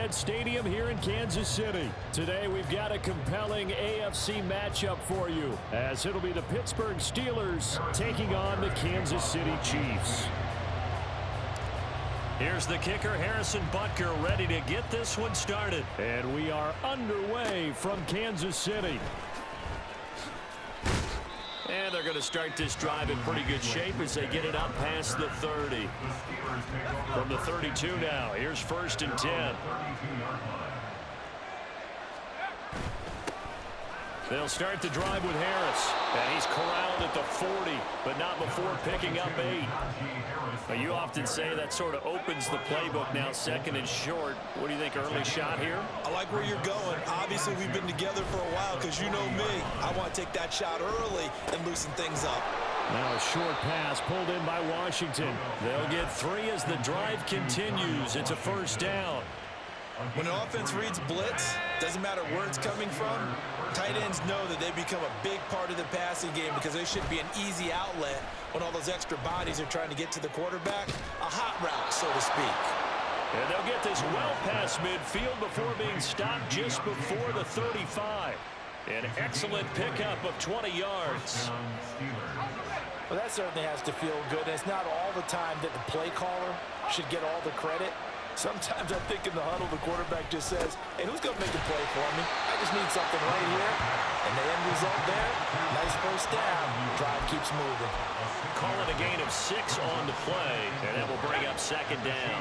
Arrowhead Stadium here in Kansas City. Today we've got a compelling AFC matchup for you, as it'll be the Pittsburgh Steelers taking on the Kansas City Chiefs. Here's the kicker, Harrison Butker, ready to get this one started. And we are underway from Kansas City. And they're going to start this drive in pretty good shape as they get it up past the 30. From the 32 now, here's 1st and 10. They'll start the drive with Harris. And he's corralled at the 40, but not before picking up 8. Now, you often say that sort of opens the playbook now, 2nd and short. What do you think, early shot here? I like where you're going. Obviously, we've been together for a while because you know me. I want to take that shot early and loosen things up. Now a short pass pulled in by Washington. They'll get 3 as the drive continues. It's a 1st down. When an offense reads blitz, doesn't matter where it's coming from, tight ends know that they become a big part of the passing game because they should be an easy outlet when all those extra bodies are trying to get to the quarterback. A hot route, so to speak. And they'll get this well past midfield before being stopped just before the 35. An excellent pickup of 20 yards. Well, that certainly has to feel good. And it's not all the time that the play caller should get all the credit. Sometimes I think in the huddle, the quarterback just says, hey, who's going to make a play for me? I just need something right here. And the end result there, nice 1st down. Drive keeps moving. Call it a gain of 6 on the play, and that will bring up 2nd down.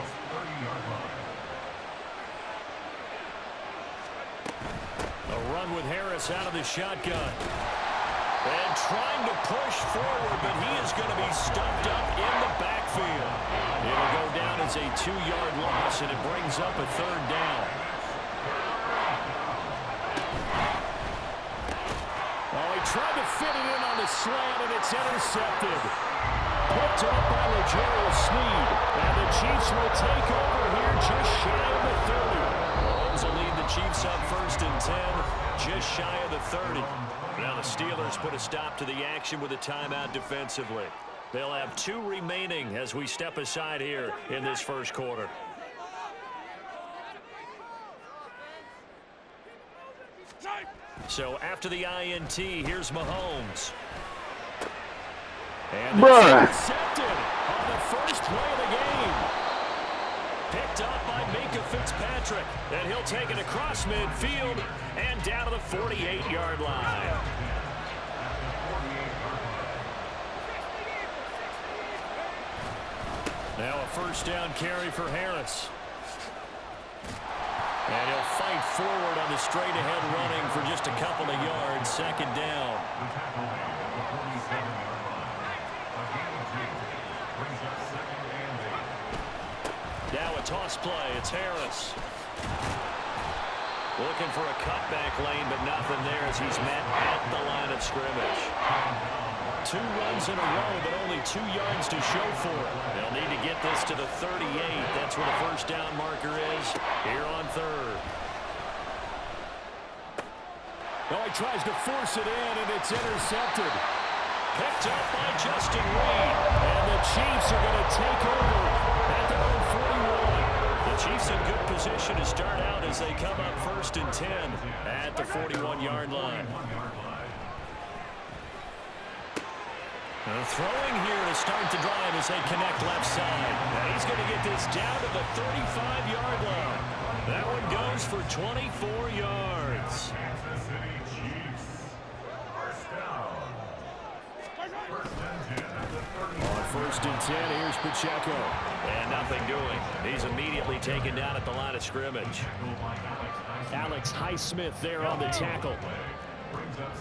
A run with Harris out of the shotgun. And trying to push forward, but he is going to be stuffed up in the backfield. It'll go down as a 2-yard loss, and it brings up a 3rd down. Oh, he tried to fit it in on the slant, and it's intercepted. Picked up by L'Jarius Sneed. And the Chiefs will take over here just shy of the 30. Mahomes will lead the Chiefs up 1st and 10, just shy of the 30. Now the Steelers put a stop to the action with a timeout defensively. They'll have 2 remaining as we step aside here in this 1st quarter. So after the INT, here's Mahomes. And intercepted on the 1st play of the game. Picked up by Minkah Fitzpatrick. And he'll take it across midfield and down to the 48-yard line. Now a 1st down carry for Harris. And he'll fight forward on the straight-ahead running for just a couple of yards. 2nd down. Now a toss play. It's Harris. Looking for a cutback lane, but nothing there as he's met at the line of scrimmage. 2 runs in a row, but only 2 yards to show for it. They'll need to get this to the 38. That's where the 1st down marker is here on 3rd. Oh, he tries to force it in, and it's intercepted. Picked up by Justin Reed. And the Chiefs are going to take over at their own 41. The Chiefs in good position to start out as they come up 1st and 10 at the 41-yard line. Throwing here to start the drive as they connect left side. And he's going to get this down to the 35-yard line. That one goes for 24 yards. On 1st and 10, here's Pacheco. And nothing doing. He's immediately taken down at the line of scrimmage. Alex Highsmith there on the tackle.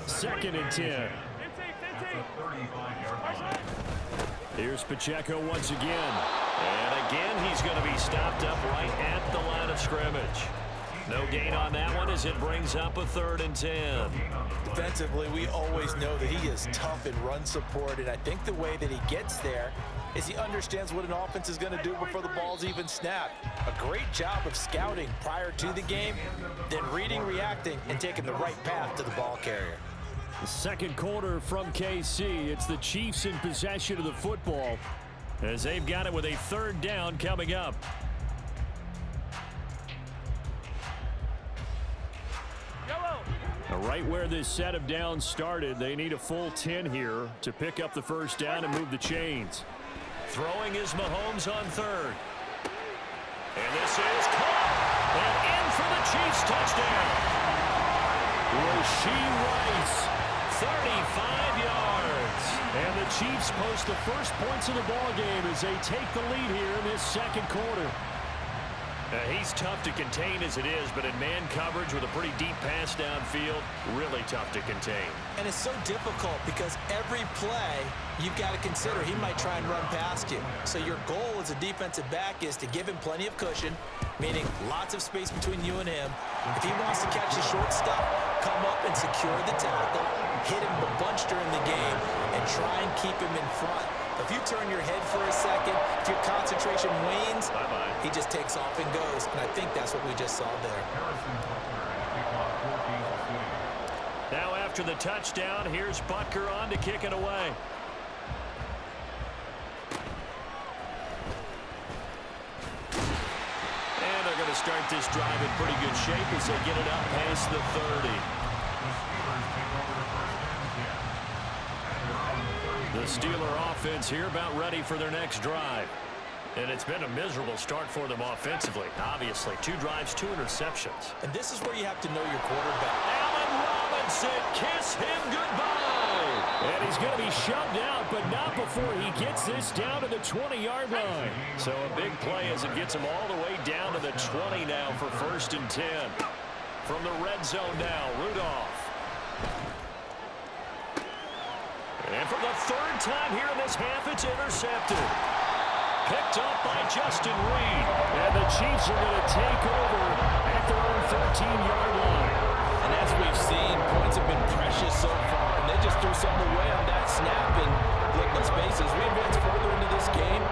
2nd and 10. Here's Pacheco once again. And again, he's going to be stopped up right at the line of scrimmage. No gain on that one as it brings up a 3rd and 10. Defensively, we always know that he is tough in run support, and I think the way that he gets there is he understands what an offense is going to do before the ball's even snapped. A great job of scouting prior to the game, then reading, reacting, and taking the right path to the ball carrier. The 2nd quarter from KC. It's the Chiefs in possession of the football as they've got it with a 3rd down coming up. Right where this set of downs started, they need a full 10 here to pick up the first down and move the chains. Throwing is Mahomes on third. And this is caught. And in for the Chiefs touchdown. Rashee Rice, 35 yards. And the Chiefs post the first points of the ballgame as they take the lead here in this second quarter. He's tough to contain as it is, but in man coverage with a pretty deep pass downfield, really tough to contain. And it's so difficult because every play you've got to consider he might try and run past you. So your goal as a defensive back is to give him plenty of cushion, meaning lots of space between you and him. If he wants to catch the short stuff, come up and secure the tackle, hit him a bunch during the game, and try and keep him in front. If you turn your head for a second, if your concentration wanes, he just takes off and goes. And I think that's what we just saw there. Now after the touchdown, here's Butker on to kick it away. And they're going to start this drive in pretty good shape as they get it up past the 30. The Steeler offense here about ready for their next drive. And it's been a miserable start for them offensively. Obviously, 2 drives, 2 interceptions. And this is where you have to know your quarterback. Allen Robinson, kiss him goodbye. And he's going to be shoved out, but not before he gets this down to the 20-yard line. So a big play as it gets him all the way down to the 20 now for 1st and 10. From the red zone now, Rudolph. And for the 3rd time here in this half, it's intercepted. Picked up by Justin Reed. And the Chiefs are going to take over at their own 13-yard line. And as we've seen, points have been precious so far. And they just threw something away on that snap. And look, let's face it, as we advance further into this game,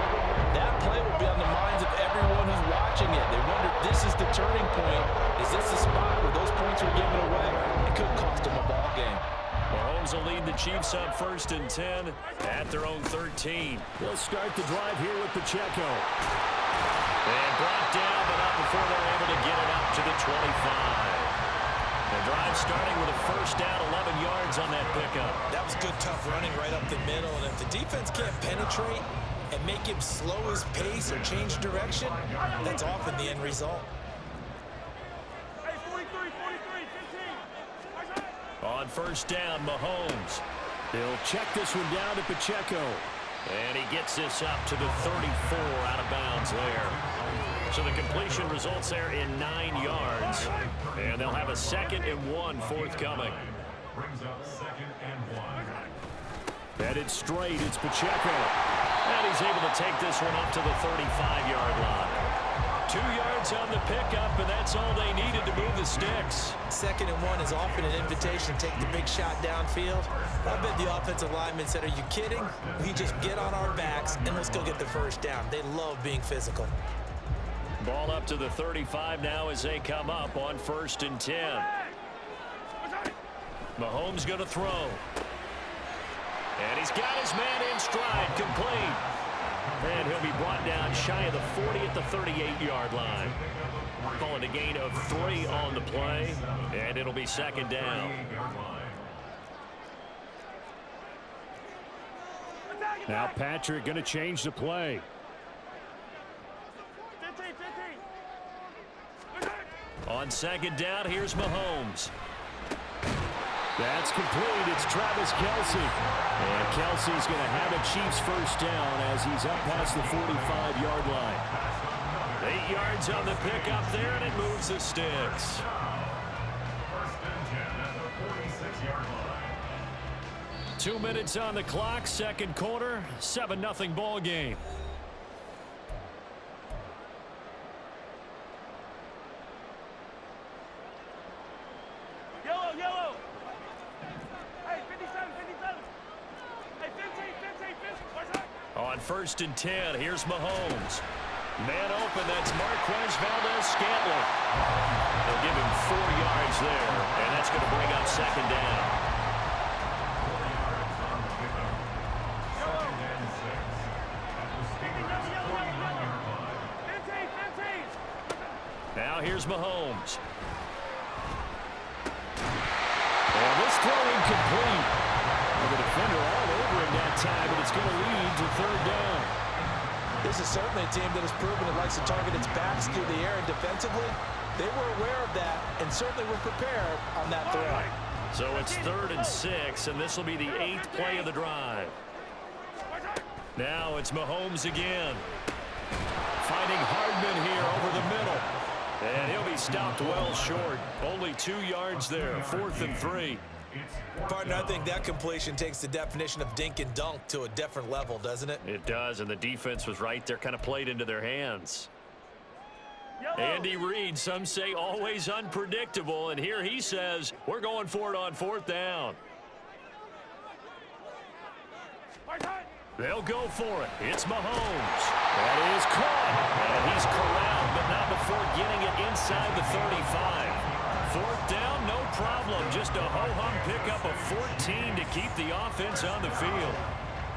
that play will be on the minds of everyone who's watching it. They wonder, this is the turning point. Is this the spot where those points were given away? It could cost them a ball game. Mahomes will lead the Chiefs on 1st and 10 at their own 13. They'll start the drive here with Pacheco. And brought down, but not before they're able to get it up to the 25. The drive starting with a first down, 11 yards on that pickup. That was good, tough running right up the middle. And if the defense can't penetrate and make him slow his pace or change direction, that's often the end result. On 1st down, Mahomes. He'll check this one down to Pacheco. And he gets this up to the 34 out of bounds there. So the completion results there in 9 yards. And they'll have a 2nd and 1 forthcoming. Headed straight, it's Pacheco. And he's able to take this one up to the 35-yard line. 2 yards on the pickup, and that's all they needed to move the sticks. 2nd and 1 is often an invitation to take the big shot downfield. I bet the offensive lineman said, are you kidding? We just get on our backs, and let's go get the first down. They love being physical. Ball up to the 35 now as they come up on 1st and 10. Mahomes going to throw. And he's got his man in stride, complete. And he'll be brought down shy of the 40 at the 38-yard line. Calling a gain of 3 on the play, and it'll be 2nd down. Now Patrick going to change the play. On 2nd down, here's Mahomes. That's complete. It's Travis Kelce. And Kelce's going to have a Chiefs first down as he's up past the 45-yard line. 8 yards on the pickup there, and it moves the sticks. 2 minutes on the clock, 2nd quarter, 7-0 ball game. Yellow. Hey, 57. Hey, 15. On 1st and 10, here's Mahomes. Man open, that's Marquez Valdez-Scantling. They'll give him 4 yards there, and that's going to bring up 2nd down. Now here's Mahomes. throw incomplete. Well, the defender all over him that time, and it's going to lead to third down. This is certainly a team that has proven it likes to target its backs through the air, and defensively, they were aware of that and certainly were prepared on that throw. So it's 3rd and 6, and this will be the 8th play of the drive. Now it's Mahomes again. Finding Hardman here over the middle. And he'll be stopped well short. Only 2 yards there, 4th and 3. Partner, I think that completion takes the definition of dink and dunk to a different level, doesn't it? It does, and the defense was right there, kind of played into their hands. Andy Reid, some say always unpredictable, and here he says, we're going for it on 4th down. They'll go for it. It's Mahomes. That is caught. And he's corralled, but not before getting it inside the 35. 4th down, no problem. Just a ho-hum pickup of 14 to keep the offense on the field.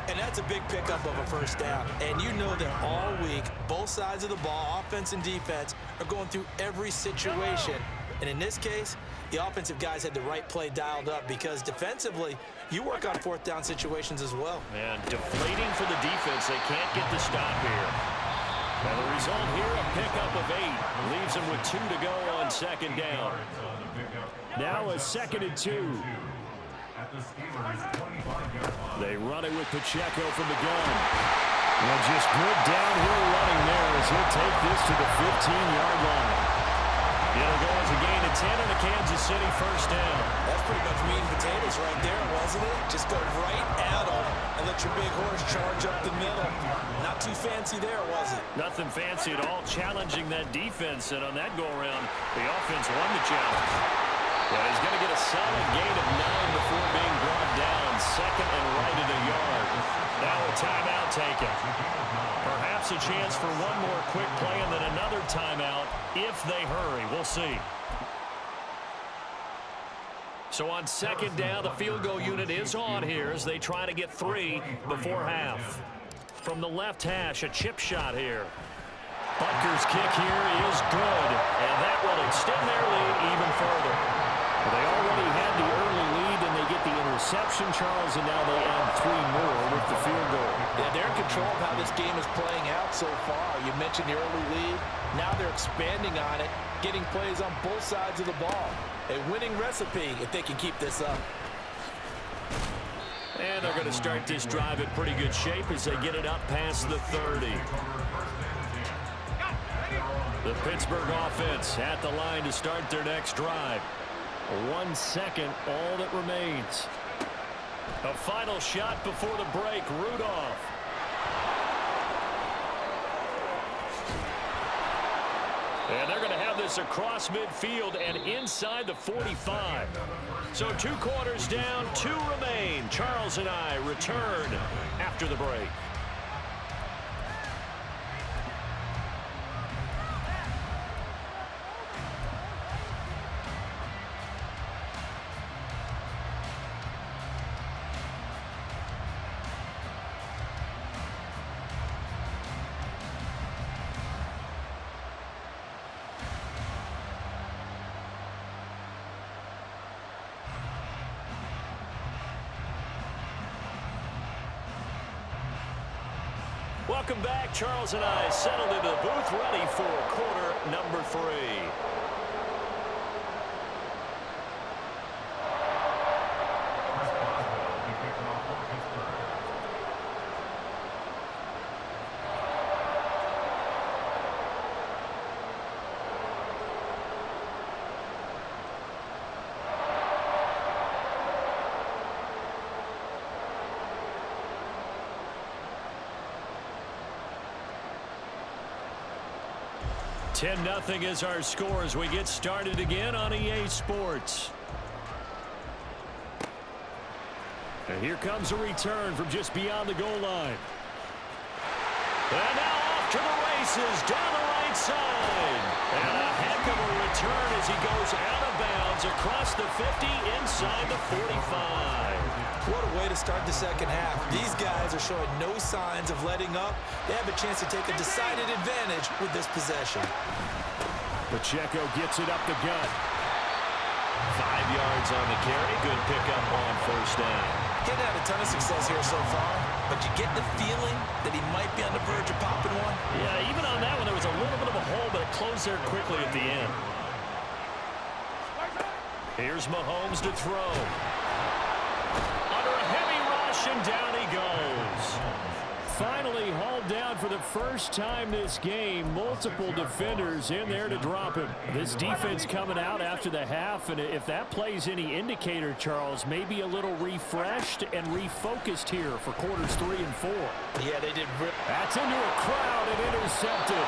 And that's a big pickup of a first down. And you know that all week, both sides of the ball, offense and defense, are going through every situation. And in this case, the offensive guys had the right play dialed up because defensively, you work on 4th down situations as well. And deflating for the defense. They can't get the stop here. And the result here, a pickup of 8. Leaves them with 2 to go on 2nd down. Now a 2nd and 2. They run it with Pacheco from the gun. And just good downhill running there as he'll take this to the 15-yard line. It'll go as a gain of 10 and a Kansas City first down. That's pretty much meat and potatoes right there, wasn't it? Just go right at them and let your big horse charge up the middle. Not too fancy there, was it? Nothing fancy at all, challenging that defense, and on that go-around, the offense won the challenge. But he's going to get a solid gain of 9 before being brought down, 2nd and right at a yard. Now a timeout taken. Perhaps a chance for one more quick play and then another timeout if they hurry. We'll see. So on 2nd down, the field goal unit is on here as they try to get 3 before half. From the left hash, a chip shot here. Butker's kick here is good, and that will extend their lead even further. They already had the early lead, and they get the interception, Charles, and now they add 3 more with the field goal. Yeah, they're in control of how this game is playing out so far. You mentioned the early lead. Now they're expanding on it, getting plays on both sides of the ball. A winning recipe if they can keep this up. And they're going to start this drive in pretty good shape as they get it up past the 30. The Pittsburgh offense at the line to start their next drive. 1 second, all that remains. A final shot before the break, Rudolph. And they're going to have this across midfield and inside the 45. So 2 quarters down, 2 remain. Charles and I return after the break. Welcome back. Charles and I settled into the booth, ready for quarter number 3. $10-0 is our score as we get started again on EA Sports. And here comes a return from just beyond the goal line. And now off to the races down the right side. And a heck of a return as he goes out of bounds across the 50 inside the 45. What a way to start the second half. These guys are showing no signs of letting up. They have a chance to take a decided advantage with this possession. Pacheco gets it up the gut. 5 yards on the carry. Good pickup on first down. He's had a ton of success here so far, but you get the feeling that he might be on the verge of popping one. Yeah, even on that one, there was a little bit of a hole, but it closed there quickly at the end. Here's Mahomes to throw. Under a heavy rush, and down he goes. Finally hauled down for the first time this game. Multiple defenders in there to drop him. This defense coming out after the half, and if that plays any indicator, Charles, maybe a little refreshed and refocused here for quarters 3 and 4. Yeah, they did. That's into a crowd and intercepted.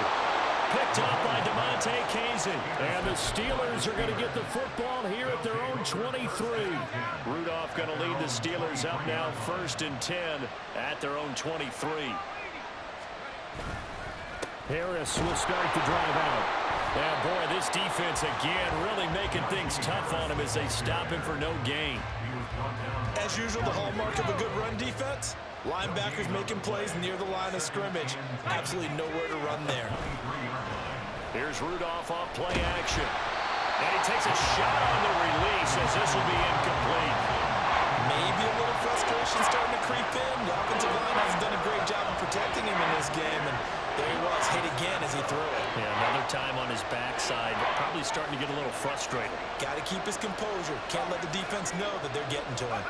Picked up by DeMonte Casey. And the Steelers are going to get the football here at their own 23. Rudolph going to lead the Steelers up now 1st and 10 at their own 23. Harris will start the drive out. And boy, this defense again really making things tough on him as they stop him for no gain. As usual, the hallmark of a good run defense, linebackers making plays near the line of scrimmage. Absolutely nowhere to run there. Here's Rudolph off play action. And he takes a shot on the release as this will be incomplete. Maybe a little frustration starting to creep in. The offensive line hasn't done a great job of protecting him in this game. And there he was, hit again as he threw it. Yeah, another time on his backside. Probably starting to get a little frustrated. Got to keep his composure. Can't let the defense know that they're getting to him.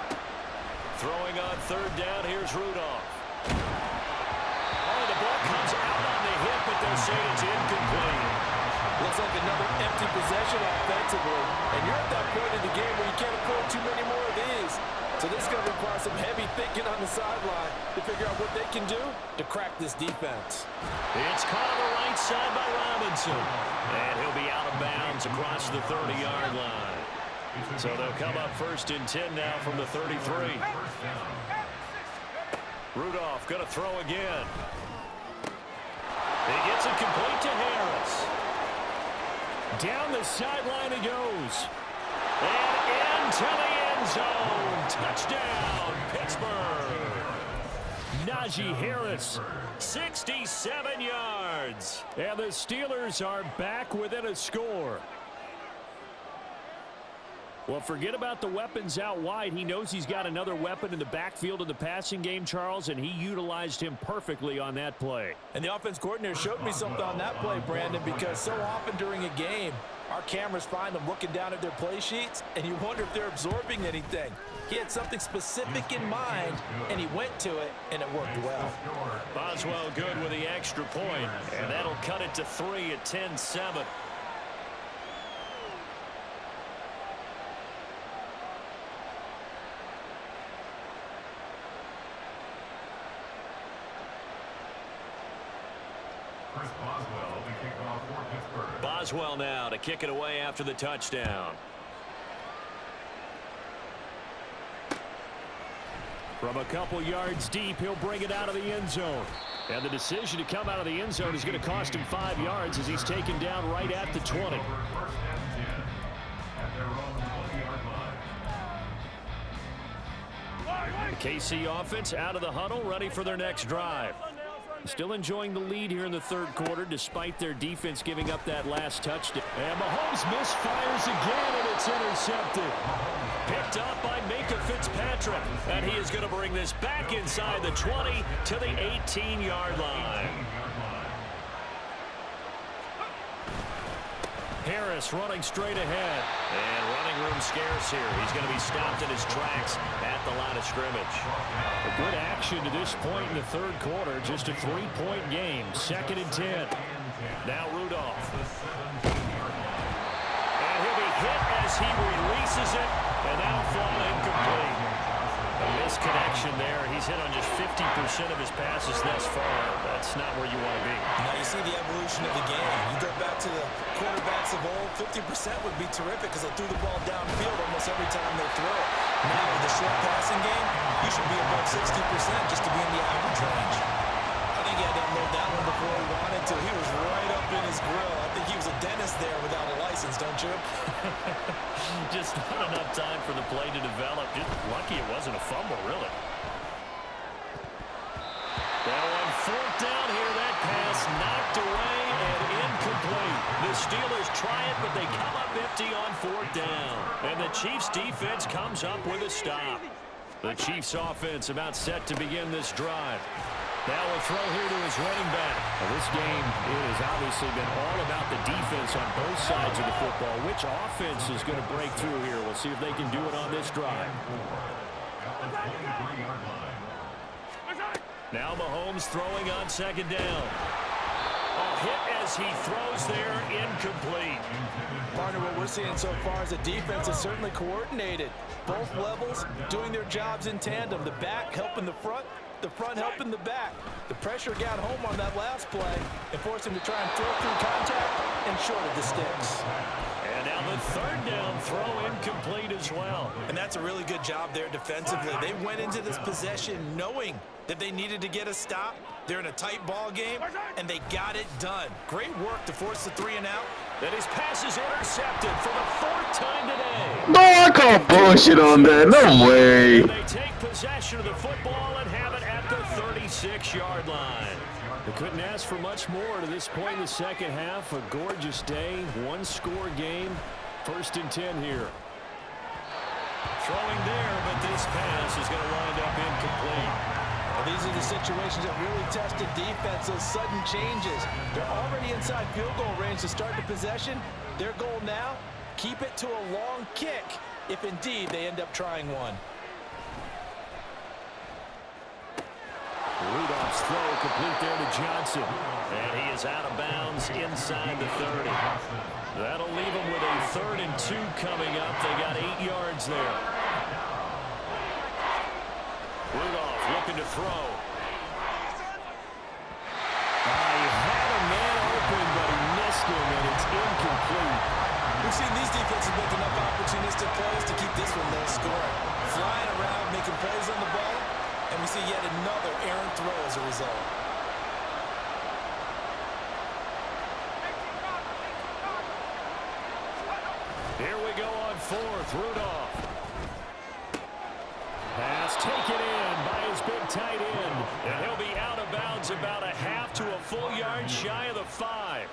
Throwing on 3rd down, here's Rudolph. Oh, the ball comes out on the hip, but they'll say it's incomplete. Looks like another empty possession offensively. And you're at that point in the game where you can't afford too many more of these. So this is going to require some heavy thinking on the sideline to figure out what they can do to crack this defense. It's caught on the right side by Robinson. And he'll be out of bounds across the 30-yard line. So they'll come up 1st and 10 now from the 33. Rudolph going to throw again. He gets it complete to Harris. Down the sideline he goes. And into the end zone. Touchdown, Pittsburgh. Najee Harris, 67 yards. And the Steelers are back within a score. Well, forget about the weapons out wide. He knows he's got another weapon in the backfield in the passing game, Charles, and he utilized him perfectly on that play. And the offense coordinator showed me something on that play, Brandon, because so often during a game, our cameras find them looking down at their play sheets, and you wonder if they're absorbing anything. He had something specific in mind, and he went to it, and it worked well. Boswell good with the extra point, and that'll cut it to 3 at 10-7. Boswell now to kick it away after the touchdown. From a couple yards deep, he'll bring it out of the end zone. And the decision to come out of the end zone is going to cost him 5 yards as he's taken down right at the 20. The KC offense out of the huddle, ready for their next drive. Still enjoying the lead here in the 3rd quarter, despite their defense giving up that last touchdown. And Mahomes misfires again, and it's intercepted. Picked up by Minka Fitzpatrick. And he is going to bring this back inside the 20 to the 18-yard line. Harris running straight ahead. And running room scarce here. He's going to be stopped in his tracks at the line of scrimmage. A good action to this point in the 3rd quarter. Just a 3-point game. 2nd and 10. Now Rudolph. And he'll be hit as he releases it. And that'll fall incomplete. A misconnection there. He's hit on just 50% of his passes thus far. That's not where you want to be. Now you see the evolution of the game. You go back to the quarterbacks of old, 50% would be terrific because they threw the ball downfield almost every time they throw it. Now with the short passing game, you should be above 60% just to be in the average range. I think he had to unload that one before he wanted to. He was right up in his grill. I think he was a dentist there without a license, don't you? Just not enough time for the play to develop. Just lucky it wasn't a fumble, really. Now on 4th down here, that pass knocked away and incomplete. The Steelers try it, but they come up empty on 4th down. And Chiefs defense comes up with a stop. The Chiefs offense about set to begin this drive. Now a throw here to his running back. Well, this game has obviously been all about the defense on both sides of the football. Which offense is going to break through here? We'll see if they can do it on this drive. Now Mahomes throwing on second down. A hit as he throws there, incomplete. Partner, what we're seeing so far is the defense is certainly coordinated. Both levels doing their jobs in tandem. The back helping the front helping the back. The pressure got home on that last play and forced him to try and throw through contact and short of the sticks. And now the third down throw incomplete as well. And that's a really good job there defensively. They went into this possession knowing that they needed to get a stop. They're in a tight ball game, and they got it done. Great work to force the 3 and out. That his pass is intercepted for the 4th time today. No, I can't bullshit on that. No way. They take possession of the football and have it at the 36-yard line. They couldn't ask for much more to this point in the second half. A gorgeous day, one-score game. 1st and 10 here. Throwing there, but this pass is going to wind up incomplete. Well, these are the situations that really test the defense, those sudden changes. They're already inside field goal range to start the possession. Their goal now, keep it to a long kick if indeed they end up trying one. Rudolph's throw complete there to Johnson. And he is out of bounds inside the 30. That'll leave them with a 3rd and 2 coming up. They got 8 yards there. Rudolph looking to throw. He had a man open, but he missed him, and it's incomplete. We've seen these defenses make enough opportunistic plays to keep this one low scoring. Flying around, making plays on the ball, and we see yet another errant throw as a result. Here we go on 4th. Rudolph. Pass taken in by his big tight end. And he'll be out of bounds about a half to a full yard shy of the 5.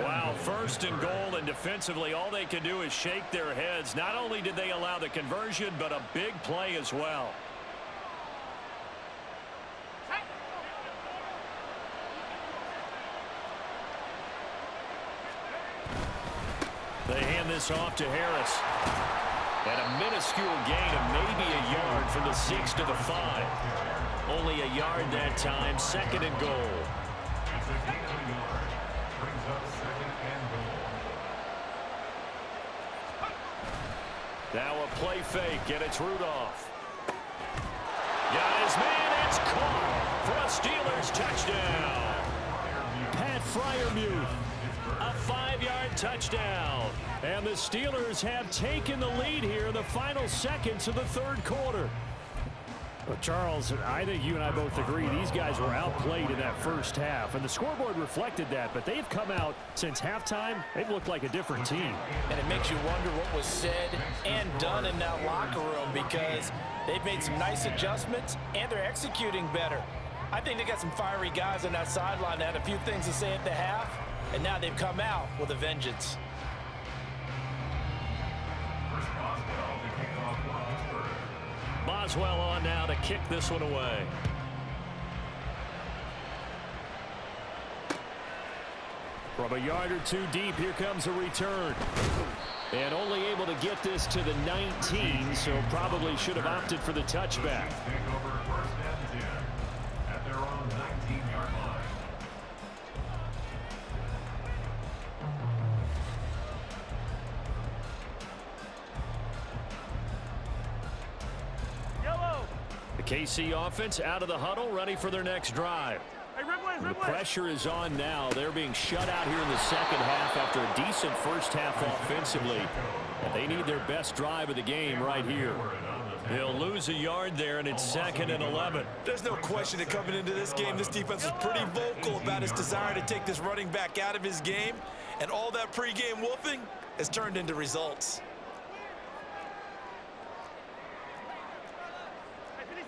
Wow, 1st and goal, and defensively all they can do is shake their heads. Not only did they allow the conversion, but a big play as well. They hand this off to Harris. And a minuscule gain of maybe a yard from the 6 to the 5. Only a yard that time, 2nd and goal. Now a play fake, and it's Rudolph. Got his man, it's caught for a Steelers touchdown. Pat Freiermuth, a 5-yard touchdown. And the Steelers have taken the lead here in the final seconds of the 3rd quarter. Well, Charles, I think you and I both agree these guys were outplayed in that first half, and the scoreboard reflected that, but they've come out since halftime. They've looked like a different team. And it makes you wonder what was said and done in that locker room, because they've made some nice adjustments and they're executing better. I think they got some fiery guys on that sideline that had a few things to say at the half, and now they've come out with a vengeance. Boswell on now to kick this one away. From a yard or 2 deep, here comes a return. And only able to get this to the 19, so probably should have opted for the touchback. KC offense out of the huddle, ready for their next drive. The pressure is on now. They're being shut out here in the second half after a decent first half offensively. They need their best drive of the game right here. They'll lose a yard there, and it's 2nd and 11. There's no question that coming into this game, this defense was pretty vocal about its desire to take this running back out of his game, and all that pregame wolfing has turned into results.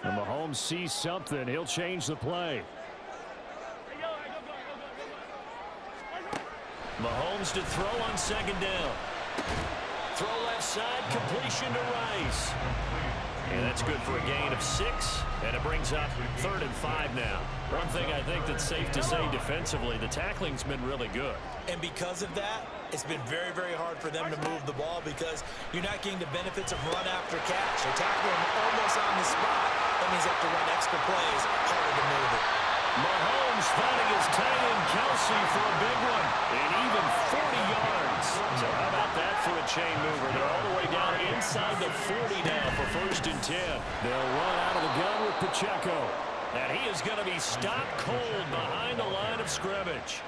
And Mahomes sees something. He'll change the play. Mahomes to throw on 2nd down. throw left side, completion to Rice. And that's good for a gain of 6, and it brings up 3rd and 5 now. One thing I think that's safe to say defensively, the tackling's been really good. And because of that, it's been very, very hard for them to move the ball because you're not getting the benefits of run after catch. They tackle them almost on the spot. That means they have to run extra plays, harder to move it. Mahomes finding his tight end Kelsey for a big one, and even 40 yards. So how about that for a chain mover? They're all the way down inside the 40 now for 1st and 10. They'll run out of the gun with Pacheco. And he is going to be stopped cold behind the line of scrimmage.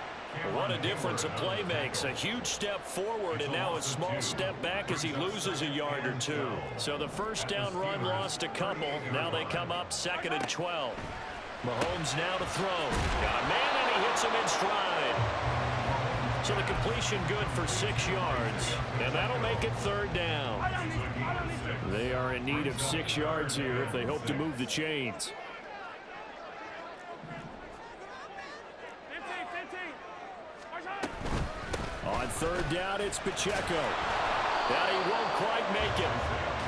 What a difference a play makes. A huge step forward and now a small step back as he loses a yard or 2. So the 1st down run lost a couple. Now they come up 2nd and 12. Mahomes now to throw. Got a man and he hits him in stride. So the completion good for 6 yards. And that'll make it 3rd down. They are in need of 6 yards here if they hope to move the chains. 15. On 3rd down, it's Pacheco. Now he won't quite make it.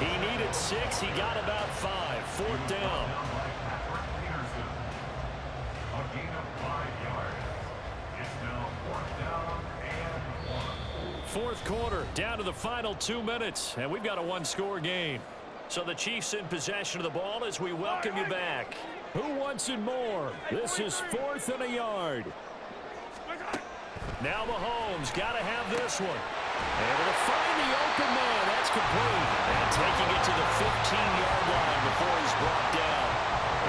He needed 6. He got about 5. 4th down. 4th quarter, down to the final 2 minutes, and we've got a 1-score game. So the Chiefs in possession of the ball as we welcome you back. Who wants it more? This is 4th and a yard. Now Mahomes got to have this one. Able to find the open man. That's complete. And taking it to the 15-yard line before he's brought down.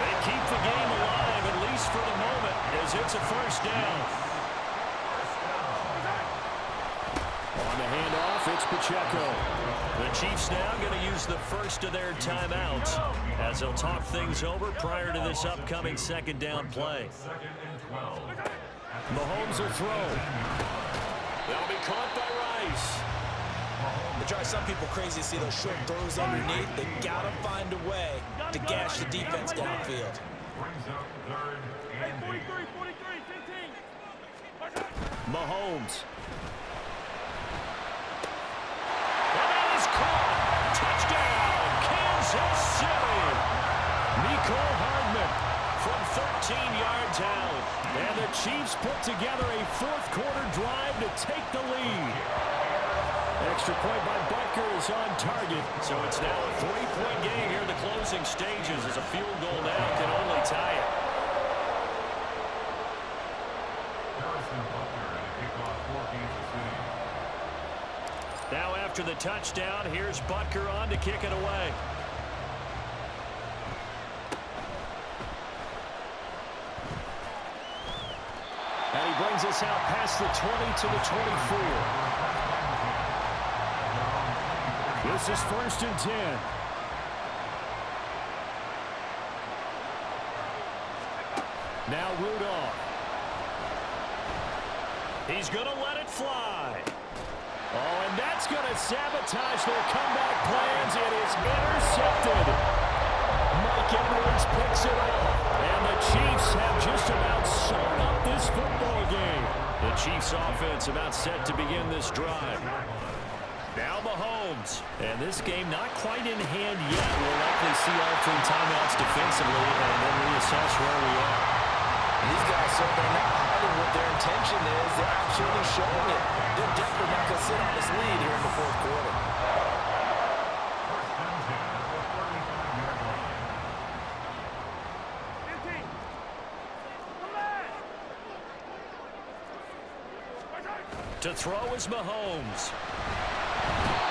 They keep the game alive, at least for the moment, as it's a 1st down. On the handoff, it's Pacheco. The Chiefs now going to use the first of their timeouts as they'll talk things over prior to this upcoming 2nd down play. Mahomes will throw. That'll be caught by Rice. They drive some people crazy to see those short throws underneath. They got to find a way to gash the defense downfield. 43, 15. Mahomes. And that is caught. Touchdown, Kansas City. Nicole Hardman from 13 yards out. And the Chiefs put together a 4th quarter drive to take the lead. Extra point by Butker is on target. So it's now a 3-point game here in the closing stages as a field goal now can only tie it. Now after the touchdown, here's Butker on to kick it away. And he brings us out past the 20 to the 24. This is 1st and 10. Now Rudolph. He's going to let it fly. Oh, and that's going to sabotage their comeback plans. It is intercepted. Mike Edwards picks it up. And the Chiefs have just about sewn up this football game. The Chiefs offense about set to begin this drive. Now Mahomes. And this game not quite in hand yet. We'll likely see all 3 timeouts defensively and then reassess where we are. These guys, so they're not hiding what their intention is. They're actually showing it. They're definitely not going to sit on this lead here in the 4th quarter. To throw is Mahomes.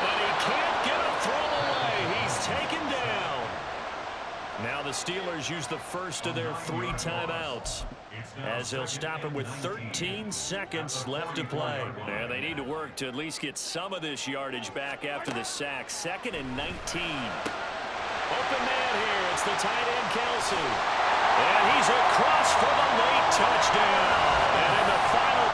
And he can't get a throw away. He's taken down. Now the Steelers use the first of their 3 timeouts as they'll stop him with 13 seconds left to play. And they need to work to at least get some of this yardage back after the sack. 2nd and 19. Open man here. It's the tight end, Kelsey. And he's across for the late touchdown. And in the final